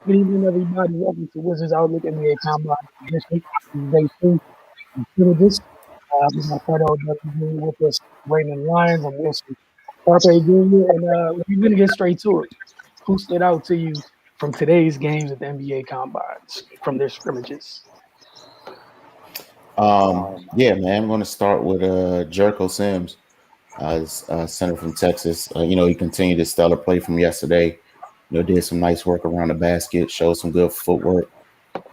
Good evening, everybody. Welcome to Wizards Outlook NBA Combine Edition. This is day two of scrimmages. We got Cardell and with us, Raymond Lyons and Wilson Carpe Jr. And we're going to get straight to it. Who stood out to you from today's games at the NBA Combines from their scrimmages? Yeah, man, I'm going to start with Jericho Sims, center from Texas. He continued his stellar play from yesterday. Did some nice work around the basket, showed some good footwork.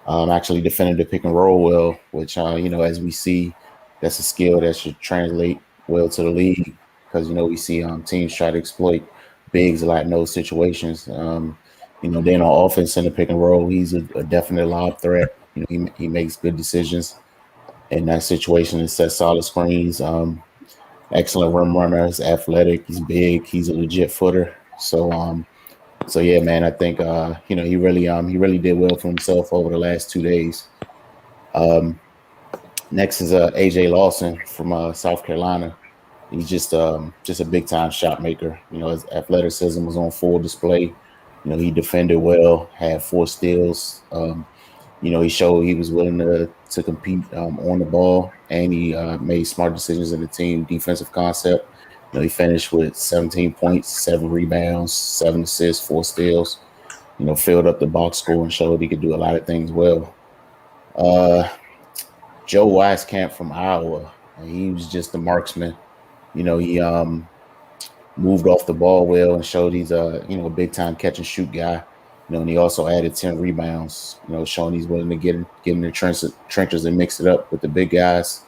Actually defended the pick and roll well, which as we see, that's a skill that should translate well to the league because we see teams try to exploit bigs a lot in those situations. Then on offense in the pick and roll, he's a definite lob threat. He makes good decisions in that situation and set solid screens. Excellent rim runner. He's athletic. He's big. He's a legit footer. So yeah, man, I think he really did well for himself over the last 2 days. Next is AJ Lawson from South Carolina. He's just a big time shot maker. His athleticism was on full display. He defended well, had 4 steals. He showed he was willing to compete on the ball, and he made smart decisions in the team defensive concept. He finished with 17 points, 7 rebounds, 7 assists, 4 steals. Filled up the box score and showed he could do a lot of things well. Uh, Joe Wieskamp from Iowa, he was just a marksman. He moved off the ball well and showed he's a big time catch and shoot guy. And he also added 10 rebounds. Showing he's willing to get in the trenches and mix it up with the big guys.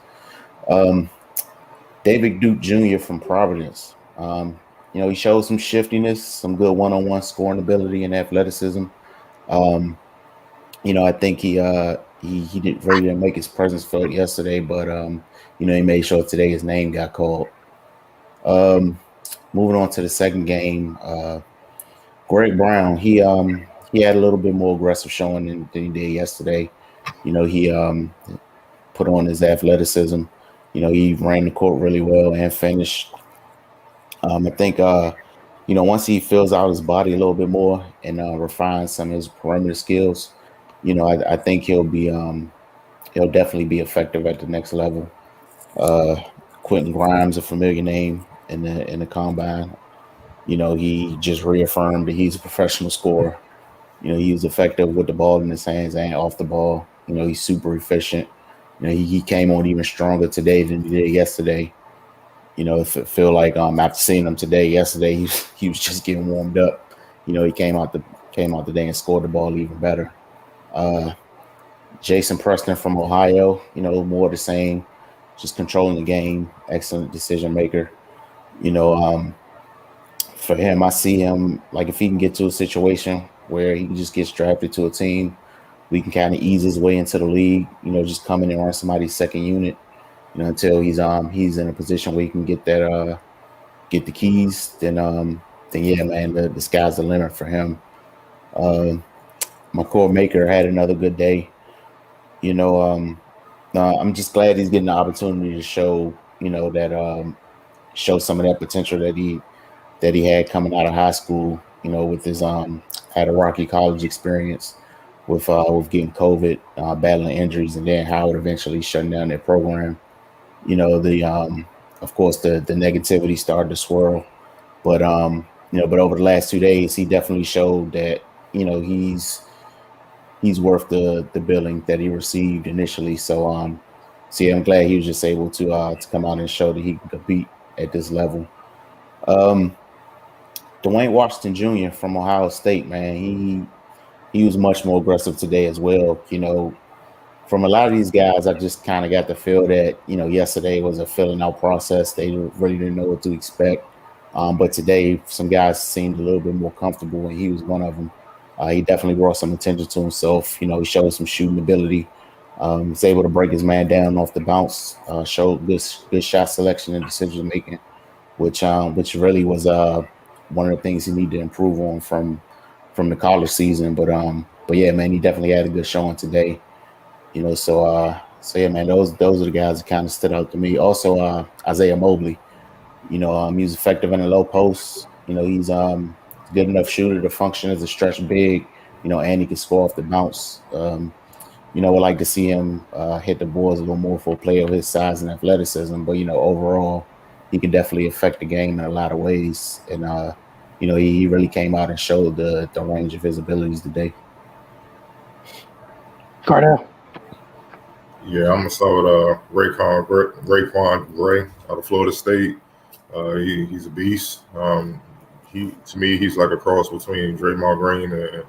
Um, David Duke Jr. from Providence. He showed some shiftiness, some good one-on-one scoring ability and athleticism. Um, I think he didn't make his presence felt yesterday, but he made sure today his name got called. Um, Moving on to the second game, Greg Brown, he had a little bit more aggressive showing than he did yesterday. He put on his athleticism. He ran the court really well and finished. I think once he fills out his body a little bit more and refines some of his perimeter skills, I think he'll definitely be effective at the next level. Uh, Quentin Grimes, a familiar name in the combine. He just reaffirmed that he's a professional scorer. He was effective with the ball in his hands and off the ball. He's super efficient. He came on even stronger today than he did yesterday. If it feel like after seeing him yesterday, he was just getting warmed up. He came out the day and scored the ball even better. Uh, Jason Preston from Ohio, more the same, just controlling the game, excellent decision maker. You know, um, for him, I see him like if he can get to a situation where he can just get drafted to a team, we can kind of ease his way into the league. Just come in and run somebody's second unit. Until he's in a position where he can get the keys. Then yeah, man, the sky's the limit for him. Uh, my core maker had another good day. You know, I'm just glad he's getting the opportunity to show that show some of that potential that he had coming out of high school. With his had a rocky college experience with getting COVID, battling injuries, and then Howard eventually shutting down their program. The of course the negativity started to swirl, but over the last 2 days, he definitely showed that he's worth the billing that he received initially. So yeah, I'm glad he was just able to come out and show that he can compete at this level. Um, Dwayne Washington Jr. from Ohio State, man, he was much more aggressive today as well. From a lot of these guys, I just kind of got the feel that yesterday was a filling out process. They really didn't know what to expect. But today, some guys seemed a little bit more comfortable, and he was one of them. He definitely brought some attention to himself. He showed some shooting ability. Was able to break his man down off the bounce. Showed good shot selection and decision making, which really was one of the things he needed to improve on from the college season. But yeah, man, he definitely had a good showing today. So yeah, man, those are the guys that kind of stood out to me. Also, Isaiah Mobley. He's effective in the low post. He's good enough shooter to function as a stretch big. and he can score off the bounce. Would like to see him hit the boards a little more for a player of his size and athleticism. But overall, he can definitely affect the game in a lot of ways. And he really came out and showed the range of his abilities today. Cardell. Yeah, I'm gonna start with Raekwon Gray out of Florida State. He's a beast. He to me he's like a cross between Draymond Green and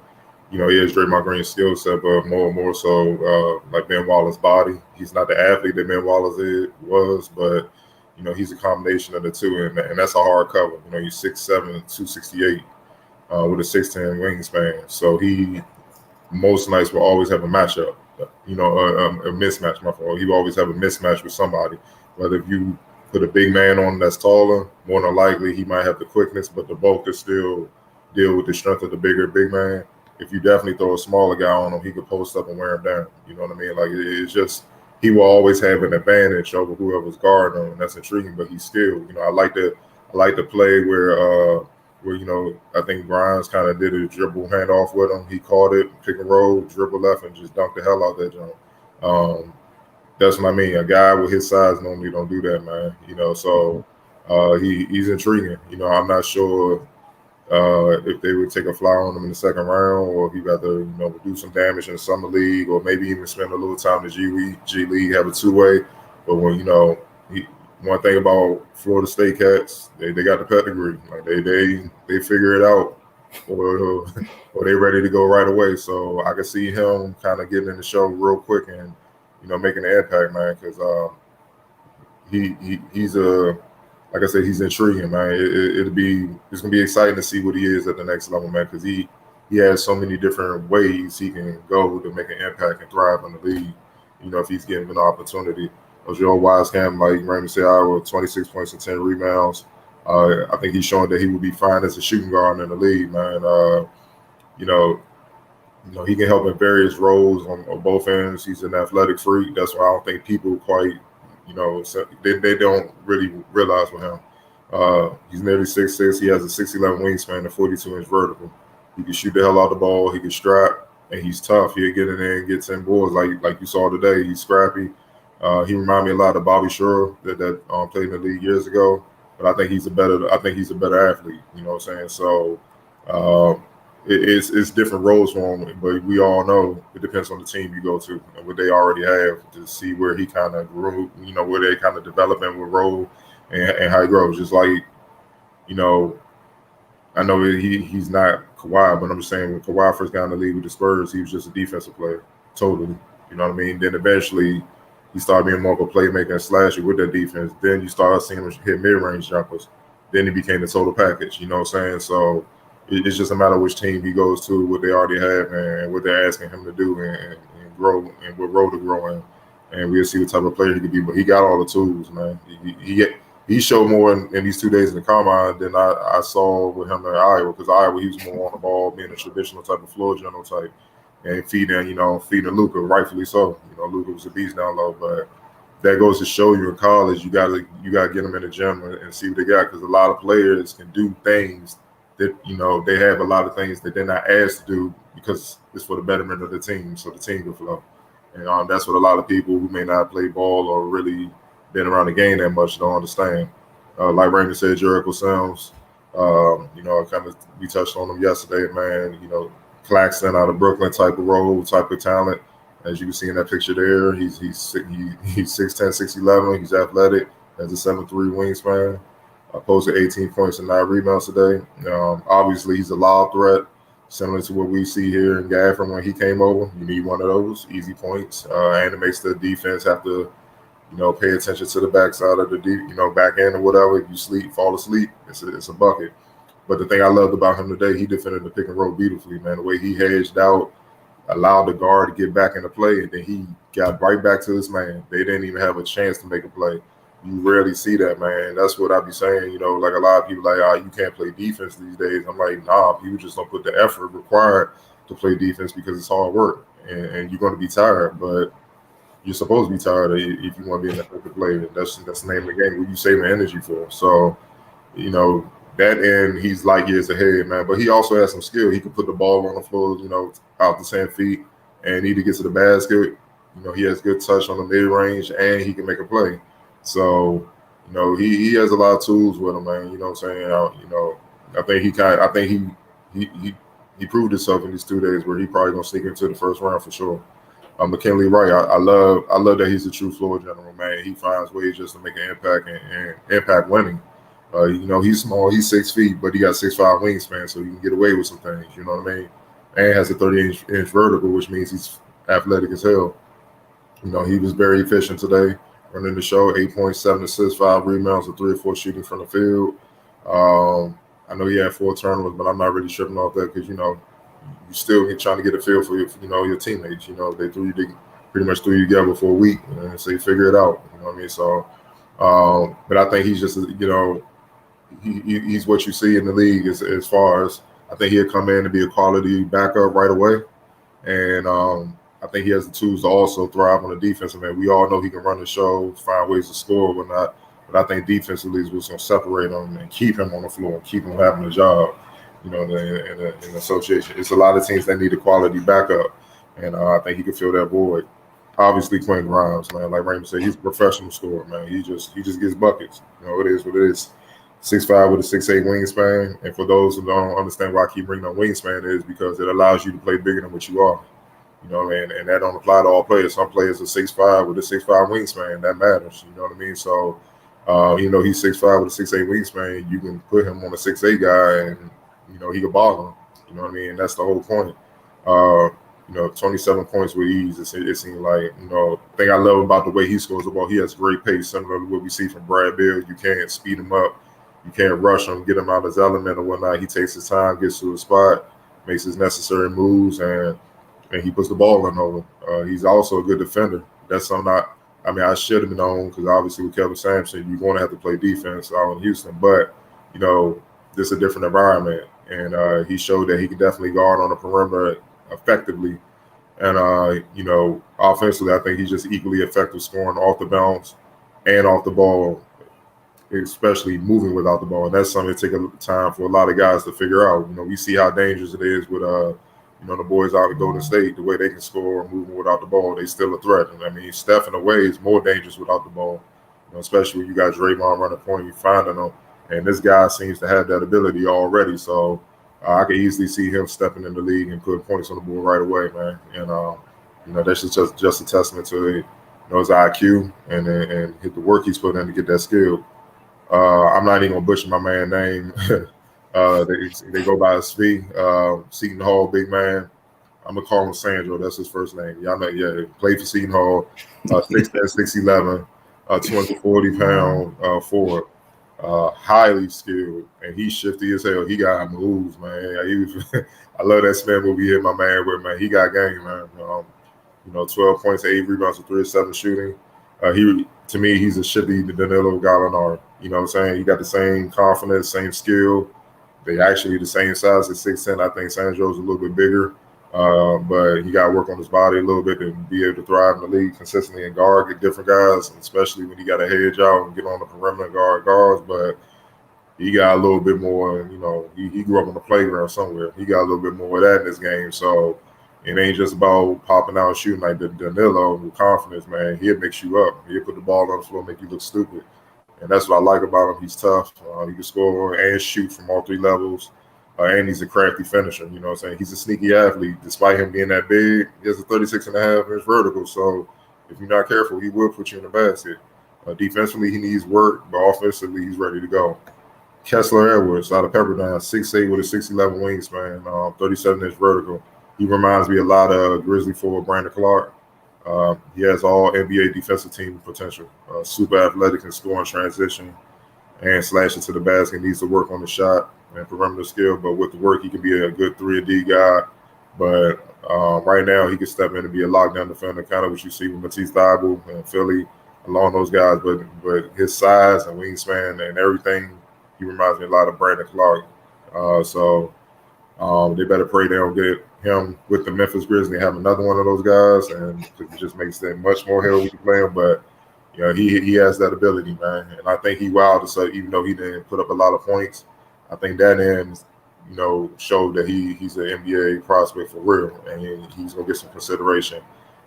he has Draymond Green's skill set, but more so like Ben Wallace's body. He's not the athlete that Ben Wallace was, but he's a combination of the two, and that's a hard cover. He's 6'7", 268 with a 6'10" wingspan. So he most nights will always have a matchup. A mismatch. My fault. He will always have a mismatch with somebody. Whether if you put a big man on that's taller, more than likely he might have the quickness, but the bulk could still deal with the strength of the bigger big man. If you definitely throw a smaller guy on him, he could post up and wear him down. You know what I mean? Like it's just he will always have an advantage over whoever's guarding him, and that's intriguing. But he's still, I like the play where I think Grimes kind of did a dribble handoff with him. He caught it, pick and roll, dribble left, and just dunked the hell out that jump. That's what I mean. A guy with his size normally don't do that, man. So he's intriguing. I'm not sure if they would take a flyer on him in the second round, or if he'd rather do some damage in the summer league, or maybe even spend a little time in the G League, have a two-way. But when one thing about Florida State cats, they got the pedigree. Like they figure it out, or they ready to go right away. So I can see him kind of getting in the show real quick and making an impact, man. Because he's like I said, he's intriguing, man. It's gonna be exciting to see what he is at the next level, man. Because he has so many different ways he can go to make an impact and thrive in the league. If he's given an opportunity. Joe Wiseman, like Raymond said, Iowa, 26 points and 10 rebounds. I think he's showing that he would be fine as a shooting guard in the league, man. He can help in various roles on both ends. He's an athletic freak. That's why I don't think people quite, they don't really realize with him. He's nearly 6'6". He has a 6'11" wingspan and 42-inch vertical. He can shoot the hell out of the ball. He can strap, and he's tough. He'll get in there and get 10 boards like you saw today. He's scrappy. He reminded me a lot of Bobby Shore that played in the league years ago, but I think he's a better athlete. You know what I'm saying? So it's different roles for him, but we all know it depends on the team you go to and what they already have to see where he kind of grew. Where they kind of develop him with role and how he grows. Just like I know he's not Kawhi, but I'm just saying when Kawhi first got in the league with the Spurs, he was just a defensive player, totally. You know what I mean? Then eventually he started being more of a playmaker and slasher with that defense. Then you started seeing him hit mid-range jumpers. Then he became the total package. You know what I'm saying? So it's just a matter of which team he goes to, what they already have, and what they're asking him to do and grow, and what role to grow in. And we'll see what type of player he could be. But he got all the tools, man. He showed more in these 2 days in the combine than I saw with him in Iowa, because Iowa, he was more on the ball, being a traditional type of floor general type. And feeding Luka, rightfully so. Luka was a beast down low, but that goes to show you in college, you gotta get them in the gym and see what they got, because a lot of players can do things that they have a lot of things that they're not asked to do because it's for the betterment of the team, so the team can flow. And that's what a lot of people who may not play ball or really been around the game that much don't understand. Like Raymond said, Jericho Sims, we touched on him yesterday, man. Claxton out of Brooklyn type of role, type of talent. As you can see in that picture there, he's 6'10", 6'11". He's athletic, has a 7'3" wingspan. Posted 18 points and 9 rebounds today. Obviously, he's a lob threat, similar to what we see here in Gafford when he came over. You need one of those easy points, and it makes the defense have to, pay attention to the backside of the back end or whatever. If you fall asleep, it's a bucket. But the thing I loved about him today, he defended the pick and roll beautifully, man. The way he hedged out, allowed the guard to get back into play, and then he got right back to his man. They didn't even have a chance to make a play. You rarely see that, man. That's what I be saying. Like a lot of people you can't play defense these days. I'm like, nah, people just don't put the effort required to play defense because it's hard work, and you're going to be tired. But you're supposed to be tired if you want to be an effective player. That's the name of the game. What you saving energy for? So, that end, he's light years ahead, man. But he also has some skill. He can put the ball on the floor, out the 10 feet and need to get to the basket. He has good touch on the mid range and he can make a play. So, he has a lot of tools with him, man. You know what I'm saying? I think he proved himself in these 2 days where he probably gonna sneak into the first round for sure. McKinley Wright, I love that he's a true floor general, man. He finds ways just to make an impact and impact winning. He's small, he's 6 feet, but he got 6'5" wingspan, so he can get away with some things. You know what I mean? And has a 30-inch vertical, which means he's athletic as hell. He was very efficient today, running the show. 8.7 assists, 5 rebounds, and 3 or 4 shooting from the field. I know he had 4 turnovers, but I'm not really tripping off that because you still trying to get a feel for your teammates. They pretty much threw you together for a week, and so you figure it out. You know what I mean? So, but I think he's just he's what you see in the league as far as I think he'll come in and be a quality backup right away, and I think he has the tools to also thrive on the defensive end. We all know he can run the show, find ways to score, whatnot. But I think defensively is what's going to separate him and keep him on the floor, and keep him having a job. In the association, it's a lot of teams that need a quality backup, and I think he can fill that void. Obviously, Quentin Grimes, man, like Raymond said, he's a professional scorer, man. He just gets buckets. It is what it is. 6'5" with a 6'8" wingspan. And for those who don't understand why I keep bringing up wingspan is because it allows you to play bigger than what you are. And that don't apply to all players. Some players are 6'5" with a 6'5" wingspan. That matters. You know what I mean? So, he's 6'5" with a 6'8" wingspan. You can put him on a 6'8" guy and, he can ball him. You know what I mean? And that's the whole point. 27 points with ease. It seems like, the thing I love about the way he scores the ball, he has great pace, similar to what we see from Brad Beal. You can't speed him up. You can't rush him, get him out of his element or whatnot. He takes his time, gets to a spot, makes his necessary moves, and he puts the ball in over. He's also a good defender. That's something I should have known because obviously with Kevin Sampson, you're going to have to play defense out in Houston. But, this is a different environment. And he showed that he can definitely guard on the perimeter effectively. And, offensively, I think he's just equally effective scoring off the bounce and off the ball, especially moving without the ball. And that's something that takes time for a lot of guys to figure out. We see how dangerous it is with, the boys out of Golden State, the way they can score moving without the ball. They still a threat. And, Steph, in a way, is more dangerous without the ball, especially when you got Draymond running point, you're finding them. And this guy seems to have that ability already. So I could easily see him stepping in the league and putting points on the board right away, man. And, that's just a testament to his IQ and the work he's put in to get that skill. I'm not even going to butcher my man's name. They go by his fee. Seton Hall, big man. I'm going to call him Sandro. That's his first name. Y'all know, played for Seton Hall, 6'10", 6'11", 240-pound forward. Highly skilled, and he's shifty as hell. He got moves, man. I love that Smith movie hit my man with, man. He got game, man. 12 points, 8 rebounds, 3 or 7 shooting. To me, he's a shifty Danilo Gallinari. You know what I'm saying? He got the same confidence, same skill. They actually the same size at 6'10". I think Sandro's a little bit bigger, but he got to work on his body a little bit to be able to thrive in the league consistently and guard different guys, especially when he got a hedge out and get on the perimeter and guard guards. But he got a little bit more, he grew up on the playground somewhere. He got a little bit more of that in this game. So it ain't just about popping out and shooting like Danilo with confidence, man. He'll mix you up. He'll put the ball on the floor, make you look stupid. And that's what I like about him. He's tough. He can score and shoot from all 3 levels. And he's a crafty finisher. You know what I'm saying? He's a sneaky athlete. Despite him being that big, he has a 36.5-inch vertical. So if you're not careful, he will put you in the basket. Defensively, he needs work, but offensively, he's ready to go. Kessler Edwards out of Pepperdine, 6'8" with a 6'11" wingspan, 37-inch vertical. He reminds me a lot of Grizzly forward Brandon Clark. He has all NBA defensive team potential. Super athletic and scoring transition and slashing to the basket. Needs to work on the shot and perimeter skill, but with the work, he can be a good 3-and-D guy. But right now, he can step in and be a lockdown defender, kind of what you see with Matisse Thybulle and Philly, along those guys. But his size and wingspan and everything, he reminds me a lot of Brandon Clark. They better pray they don't get him with the Memphis Grizzlies and have another one of those guys, and it just makes them much more hell we can play him. But he has that ability, man, and I think he wowed us. Even though he didn't put up a lot of points, I think that end, showed that he's an NBA prospect for real, and he's gonna get some consideration.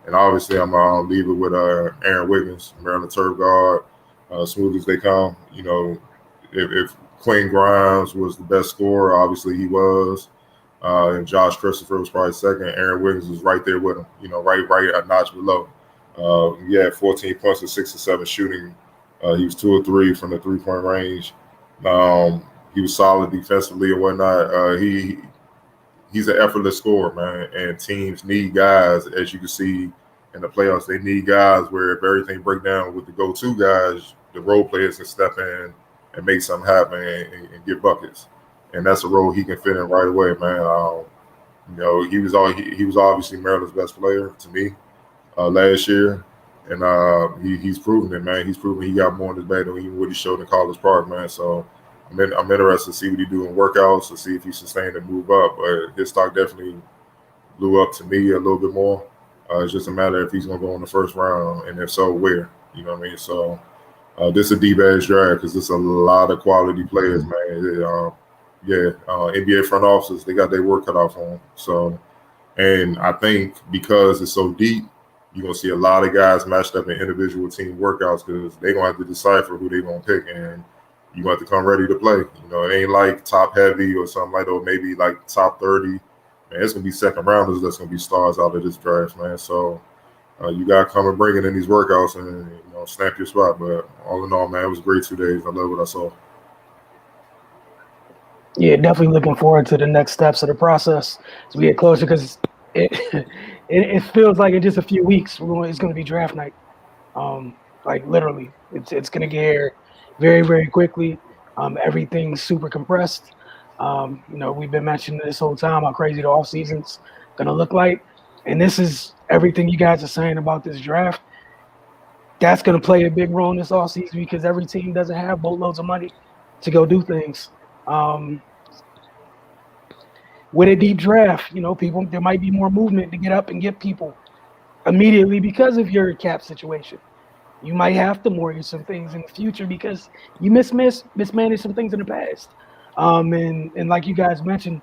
And obviously, I'm gonna leave it with Aaron Wiggins, Maryland turf guard, smooth as they come. If Quinn Grimes was the best scorer, obviously he was. And Josh Christopher was probably second. Aaron Wiggins was right there with him, right a notch below. He had 14 points and 6 or 7 shooting. He was 2 or 3 from the 3-point range. He was solid defensively and whatnot. He's an effortless scorer, man. And teams need guys, as you can see in the playoffs. They need guys where if everything break down with the go-to guys, the role players can step in and make something happen and get buckets. And that's a role he can fit in right away, man. He was obviously Maryland's best player to me last year, and he's proven it, man. He's proven he got more in his bag than even what he showed in College Park, man. So I'm interested to see what he do in workouts, to see if he sustained and move up. But his stock definitely blew up to me a little bit more. It's just a matter if he's going to go in the first round, and if so, where. You know what I mean? So this is a deep-ass draft because there's a lot of quality players, man. NBA front offices, they got their work cut out for them. So, and I think because it's so deep, you're going to see a lot of guys matched up in individual team workouts because they're going to have to decipher who they're going to pick, and you're going to have to come ready to play. It ain't like top heavy or something like that, or maybe like top 30. Man, it's going to be second rounders that's going to be stars out of this draft, man. So you got to come and bring it in these workouts and, snap your spot. But all in all, man, it was a great 2 days. I love what I saw. Yeah, definitely looking forward to the next steps of the process as we get closer because it feels like in just a few weeks it's going to be draft night. Like literally, it's going to get here very, very quickly. Everything's super compressed. We've been mentioning this whole time how crazy the off season's going to look like, and this is everything you guys are saying about this draft. That's going to play a big role in this off season because every team doesn't have boatloads of money to go do things. With a deep draft, people, there might be more movement to get up and get people immediately because of your cap situation. You might have to mortgage some things in the future because you mismanaged some things in the past. And like you guys mentioned,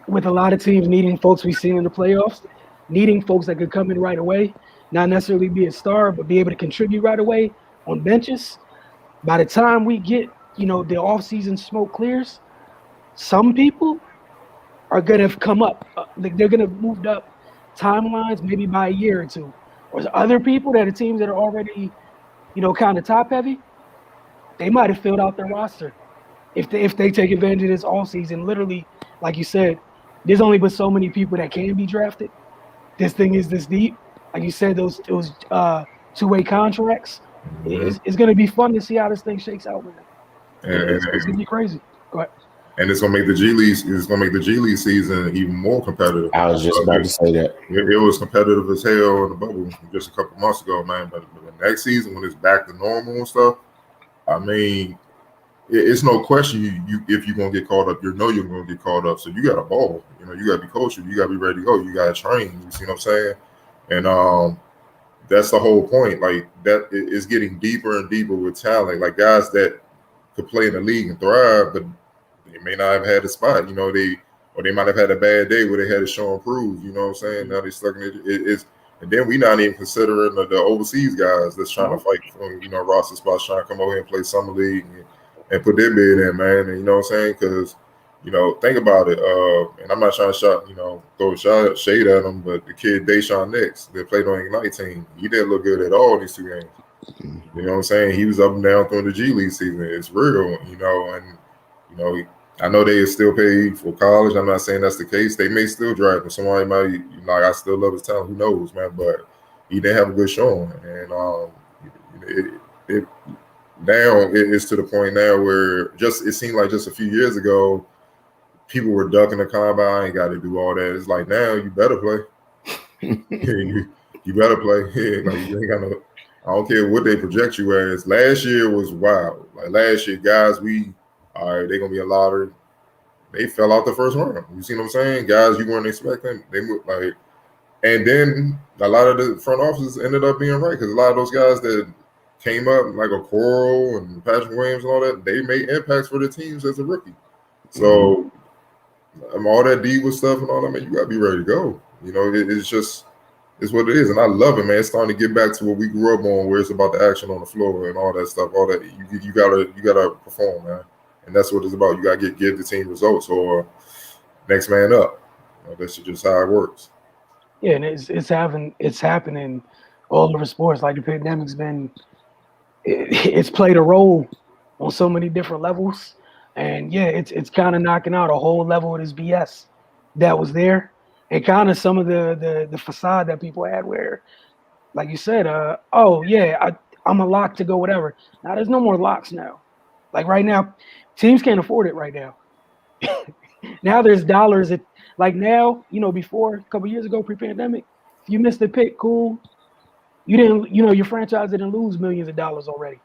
with a lot of teams needing folks we've seen in the playoffs, needing folks that could come in right away, not necessarily be a star, but be able to contribute right away on benches. By the time we get, the offseason smoke clears, some people are going to have come up. They're going to have moved up timelines maybe by a year or two. Or other people that are teams that are already, kind of top heavy, they might have filled out their roster. If they take advantage of this all season, literally, like you said, there's only but so many people that can be drafted. This thing is this deep. Like you said, those two-way contracts. Mm-hmm. It's going to be fun to see how this thing shakes out, man. It's going to be crazy. Go ahead. And it's gonna make the G League. It's gonna make the G League season even more competitive. I was just about to say that it was competitive as hell in the bubble just a couple months ago, man. But the next season, when it's back to normal and stuff, I mean, it's no question you if you're gonna get caught up, you're gonna get caught up. So you got to ball. You got to be coached. You got to be ready to go. You got to train. You see what I'm saying? And that's the whole point. Like that is getting deeper and deeper with talent. Like guys that could play in the league and thrive, but they may not have had a spot, they might have had a bad day where they had to show and prove, you know what I'm saying? Now they're stuck in it. And then we're not even considering the overseas guys that's trying to fight for, roster spots, trying to come over here and play summer league and put their bid in, man. And you know what I'm saying? Because, think about it. And I'm not trying to throw shade at them, but the kid Deshaun Nix that played on Ignite team, he didn't look good at all these 2 games. You know what I'm saying? He was up and down through the G League season. It's real, and I know they still paid for college. I'm not saying that's the case. They may still draft him. Somebody might, I still love his talent. Who knows, man? But he didn't have a good showing. And now it's to the point now where it seemed like just a few years ago, people were ducking the combine, got to do all that. It's like now you better play. you better play. Like you ain't got no. I don't care what they project you as. Last year was wild. Like last year, guys, all right, they're going to be a lottery. They fell out the first round. You see what I'm saying? Guys you weren't expecting. They moved and then a lot of the front offices ended up being right because a lot of those guys that came up, like a Coral and Patrick Williams and all that, they made impacts for their teams as a rookie. So all that diva stuff and all that, man, you gotta be ready to go. You know, it's what it is, and I love it, man. It's starting to get back to what we grew up on, where it's about the action on the floor and all that stuff. All that you gotta perform, man, and that's what it's about. You gotta give the team results or next man up. You know, that's just how it works. Yeah, and it's happening all over sports. Like the pandemic's it's played a role on so many different levels, and yeah, it's kind of knocking out a whole level of this BS that was there, and kind of some of the facade that people had where, like you said, oh yeah, I'm a lock to go whatever. Now there's no more locks now. Like right now, teams can't afford it right now. Now there's dollars. Like now, before a couple years ago, pre-pandemic, if you missed a pick, cool. You didn't, your franchise didn't lose millions of dollars already.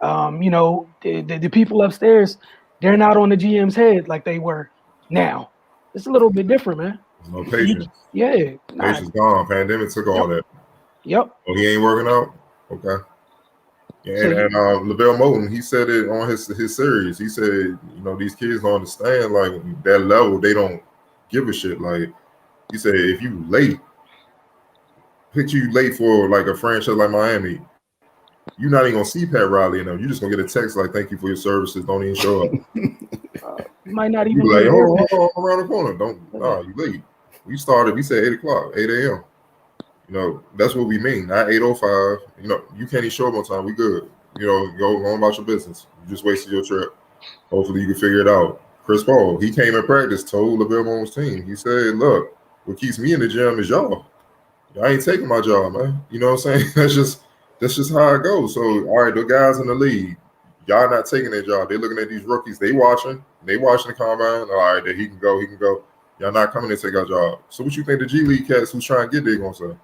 The people upstairs, they're not on the GM's head like they were now. It's a little bit different, man. There's no patience. Yeah. Patience gone. Pandemic took all that. Yep. Oh, he ain't working out? Okay. Yeah, and LaVelle Moulton, he said it on his series. He said, these kids don't understand, like, that level, they don't give a shit. Like, he said, if you late, picture you late for, like, a franchise like Miami, you're not even going to see Pat Riley enough. You're just going to get a text like, thank you for your services. Don't even show up. You might not even be like, hold on, around the corner. You late. We said 8 o'clock, 8 a.m. That's what we mean. Not 8:05. You can't even show up on time. We good. Go on about your business. You just wasted your trip. Hopefully you can figure it out. Chris Paul, he came in practice, told LaVelle Moulton's team. He said, look, what keeps me in the gym is y'all. I ain't taking my job, man. You know what I'm saying? That's just how it goes. So, all right, the guys in the league, y'all not taking their job. They're looking at these rookies. They watching the combine. All right, he can go. Y'all not coming to take our job. So what you think the G League cats who's trying to get there going to say?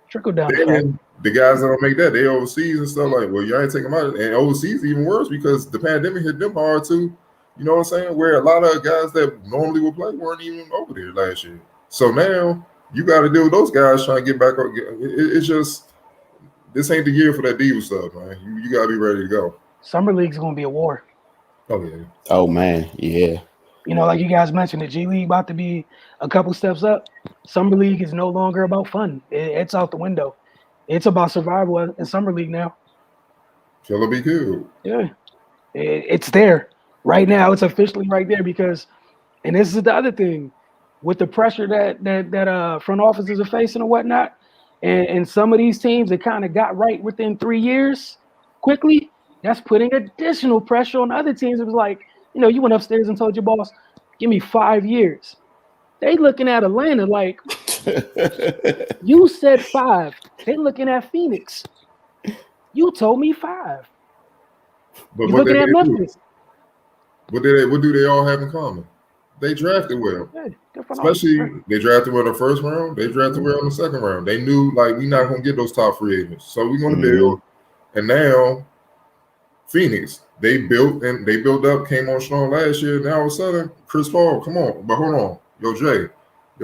Trickle down. The guys that don't make that, they overseas and stuff like, well, y'all ain't taking them out. And overseas even worse because the pandemic hit them hard too. You know what I'm saying? Where a lot of guys that normally would play weren't even over there last year. So now you got to deal with those guys trying to get back up. It's just, this ain't the year for that diva stuff, man. You got to be ready to go. Summer League's going to be a war. Oh, yeah. Oh, man. Yeah. Like you guys mentioned, the G League about to be a couple steps up. Summer League is no longer about fun. It's out the window. It's about survival in Summer League now. Shall it be cool? Yeah. It's there. Right now, it's officially right there because, and this is the other thing, with the pressure that front offices are facing and whatnot, and some of these teams that kind of got right within 3 years quickly, that's putting additional pressure on other teams. It was like, you went upstairs and told your boss, give me 5 years. They looking at Atlanta like, you said 5. They looking at Phoenix. You told me 5. But you looking at Memphis. What do they all have in common? They drafted well. Yeah, especially they drafted well in the first round. They drafted well in the second round. They knew, like, we're not going to get those top free agents. So we're going to build. And now Phoenix, they built up, came on strong last year. Now all of a sudden, Chris Paul, come on. But hold on. Yo, Jay,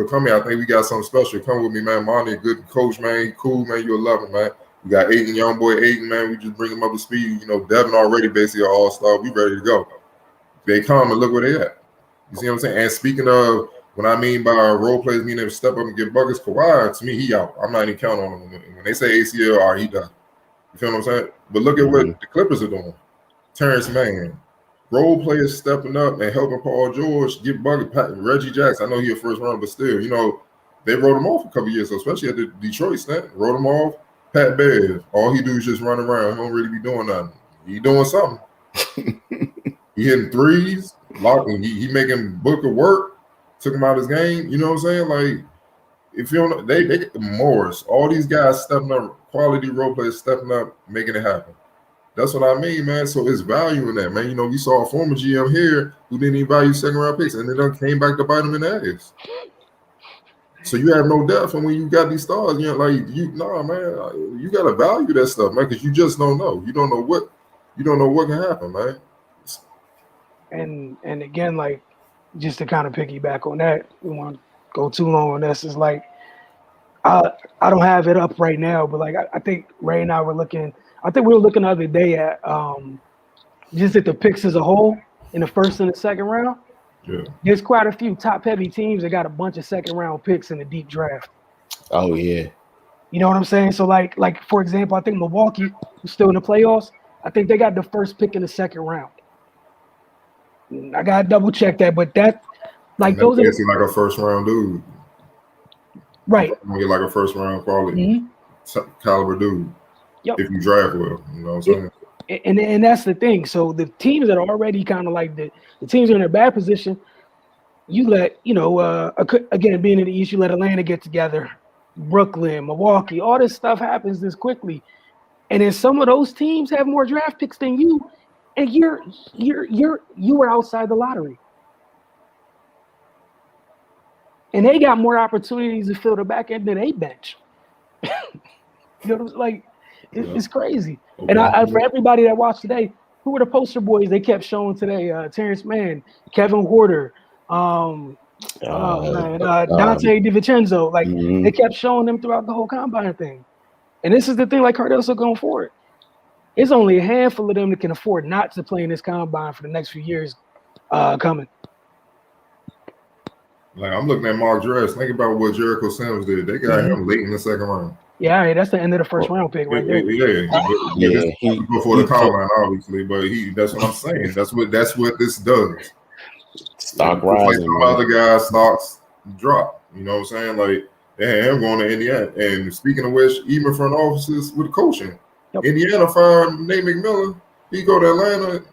come here. I think we got something special. Come with me, man. Monty, a good coach, man. Cool, man. You'll love him, man. We got Aiden, young boy Aiden, man. We just bring him up to speed. Devin already basically an all-star. We ready to go. They come and look where they at. You see what I'm saying? And speaking of, what I mean by role players being able to step up and get buckets, Kawhi, to me, he out. I'm not even counting on him. When they say ACL, all right, he done. You feel what I'm saying? But look at what the Clippers are doing. Terrence Mann, role players stepping up and helping Paul George get buckets. Reggie Jackson, I know he a first round, but still, they wrote him off a couple years ago, especially at the Detroit snap. Wrote him off. Pat Bev, all he do is just run around. He don't really be doing nothing. He doing something. He hitting threes, locking. He making Booker work. Took him out of his game. You know what I'm saying? Like, if you don't, they get the Morris. All these guys stepping up, quality role players stepping up, making it happen. That's what I mean, man. So it's value in that, man. We saw a former GM here who didn't even value second round picks, and then came back to bite him in the ass. So you have no depth, and when you got these stars, man, you gotta value that stuff, man, because you just don't know. You don't know what can happen, man. And again, like, just to kind of piggyback on that, we won't go too long on this. Is like, I don't have it up right now, but like I think Ray and I were looking I think we were looking the other day at just at the picks as a whole in the first and the second round. Yeah. There's quite a few top-heavy teams that got a bunch of second-round picks in the deep draft. Oh yeah. You know what I'm saying? So like for example, I think Milwaukee, who's still in the playoffs, I think they got the first pick in the second round. I gotta double check that, but that like And those are basically like a first round dude. right. Get like a first round quality caliber dude. Yep. If you draft well, you know what I'm saying? And that's the thing. So the teams that are already kind of like the teams that are in a bad position, you let, again, being in the East, you let Atlanta get together, Brooklyn, Milwaukee, all this stuff happens this quickly. And then some of those teams have more draft picks than you, and you were outside the lottery. And they got more opportunities to fill the back end than they bench. It's crazy. Okay. And for everybody that watched today, who were the poster boys they kept showing today? Terrence Mann, Kevin Huerter, Dante DiVincenzo. They kept showing them throughout the whole combine thing. And this is the thing, like Cardell said, going forward. It's only a handful of them that can afford not to play in this combine for the next few years coming. Like, I'm looking at Mark Dress. Think about what Jericho Sims did. They got him late in the second round. Yeah, that's the end of the first round pick right there. Yeah. Before the combine, obviously, but that's what I'm saying. That's what this does. Stock rising. Like other guys' stocks drop. You know what I'm saying? Like, they had him going to Indiana. And speaking of which, even front offices with coaching, Indiana fired Nate McMillan. He go to Atlanta.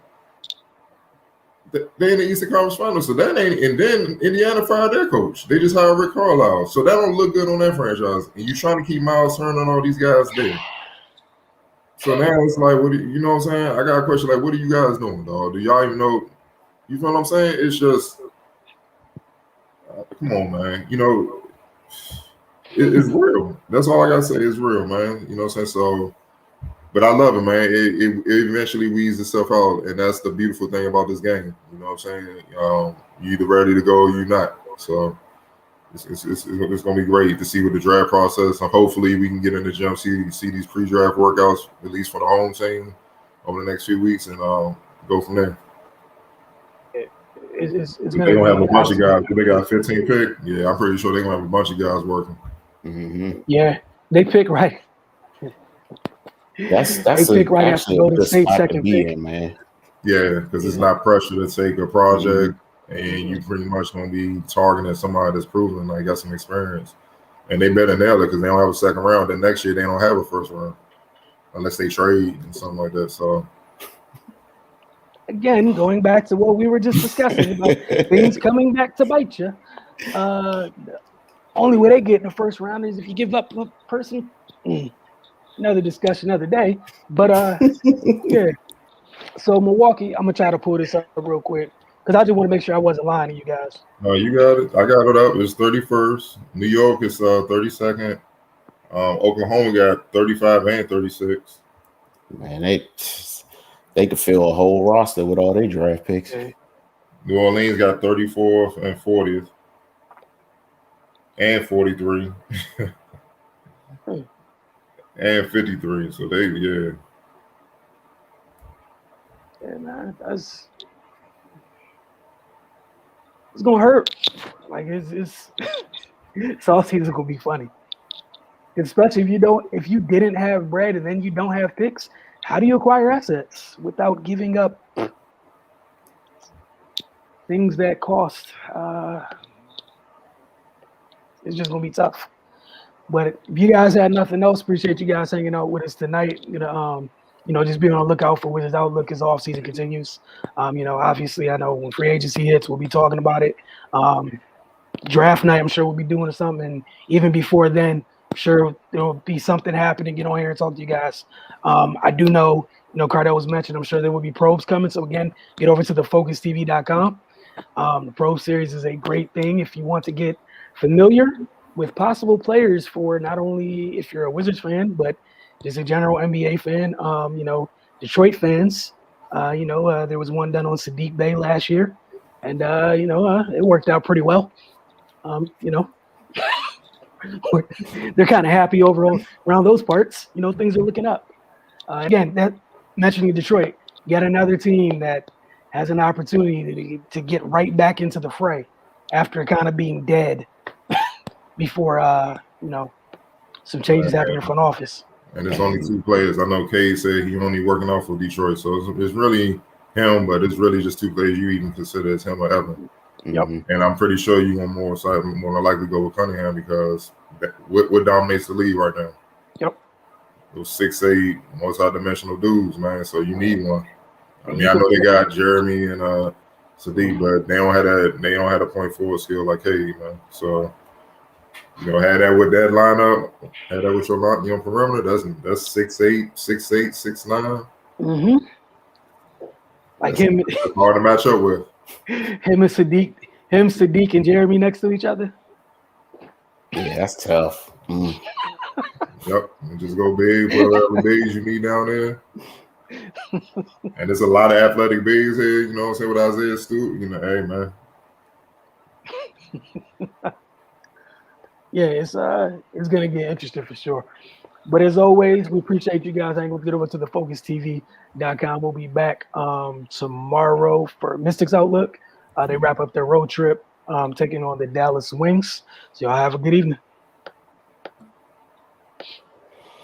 They in the Eastern Conference Finals, so that ain't. And then Indiana fired their coach. They just hired Rick Carlisle, so that don't look good on that franchise. And you trying to keep Miles Turner and all these guys there. So now it's like, you know what I'm saying? I got a question like, what are you guys doing, dog? Do y'all even know? You know what I'm saying? It's just, come on, man. You know, it's real. That's all I gotta say. It's real, man. You know what I'm saying? So. But I love it, man. It eventually weeds itself out, and that's the beautiful thing about this game. You know what I'm saying? You either ready to go or you're not. So it's going to be great to see with the draft process, and hopefully we can get in the gym, see these pre-draft workouts, at least for the home team, over the next few weeks, and go from there. It's they're going to have a bunch of guys. They got a 15 pick. Yeah, I'm pretty sure they're going to have a bunch of guys working. Mm-hmm. Yeah, they pick right. That's they pick right after Golden State second pick, man. Yeah, because it's not pressure to take a project, and you pretty much gonna be targeting somebody that's proven like got some experience, and they better nail it because they don't have a second round. Then next year they don't have a first round unless they trade and something like that. So again, going back to what we were just discussing about things coming back to bite you. Only way they get in the first round is if you give up a person. Another discussion, another day. But yeah. So Milwaukee, I'm gonna try to pull this up real quick because I just want to make sure I wasn't lying to you guys. No, you got it. I got it up. It's 31st. New York is 32nd. Oklahoma got 35 and 36. Man, they could fill a whole roster with all their draft picks. Okay. New Orleans got 34th and 40th and 43. And 53, so yeah. Yeah, man, it's gonna hurt. Like it's all season gonna be funny. Especially if you didn't have bread and then you don't have picks, how do you acquire assets without giving up things that cost? It's just gonna be tough. But if you guys had nothing else, appreciate you guys hanging out with us tonight. Just be on the lookout for Wizards Outlook as off season continues. Obviously I know when free agency hits, we'll be talking about it. Draft night, I'm sure we'll be doing something. And even before then, I'm sure there'll be something happening. Get on here and talk to you guys. I do know, Cardell was mentioned. I'm sure there will be probes coming. So again, get over to thefocustv.com. The probe series is a great thing if you want to get familiar with possible players for not only if you're a Wizards fan, but just a general NBA fan. Detroit fans. There was one done on Sadiq Bey last year, and it worked out pretty well. They're kind of happy around those parts. Things are looking up. Again, that mentioning Detroit, yet another team that has an opportunity to get right back into the fray after kind of being dead before some changes happen in front office. And there's only two players. I know Cade said he only working off for Detroit, so it's really him, but it's really just two players you even consider as him or Evan. Yep. And I'm pretty sure you want more than likely go with Cunningham because what dominates the league right now? Yep. Those 6'8" multi-dimensional dudes, man. So you need one. I mean, I know they got Jeremy and Sadiq, but they don't have a point forward skill like Cade, man. So had that with that lineup, had that with your perimeter. That's 6'8", 6'8", 6'9". Mm-hmm. Like him, that's hard to match up with. Him, Sadiq, and Jeremy next to each other. Yeah, that's tough. Yep, and just go big, whatever bigs you need down there. And there's a lot of athletic bigs here, you know what I'm saying, with Isaiah Stewart. Hey, man. Yeah, it's gonna get interesting for sure. But as always, we appreciate you guys. I'm gonna get over to the FocusTV.com. We'll be back tomorrow for Mystics Outlook. They wrap up their road trip, taking on the Dallas Wings. So y'all have a good evening.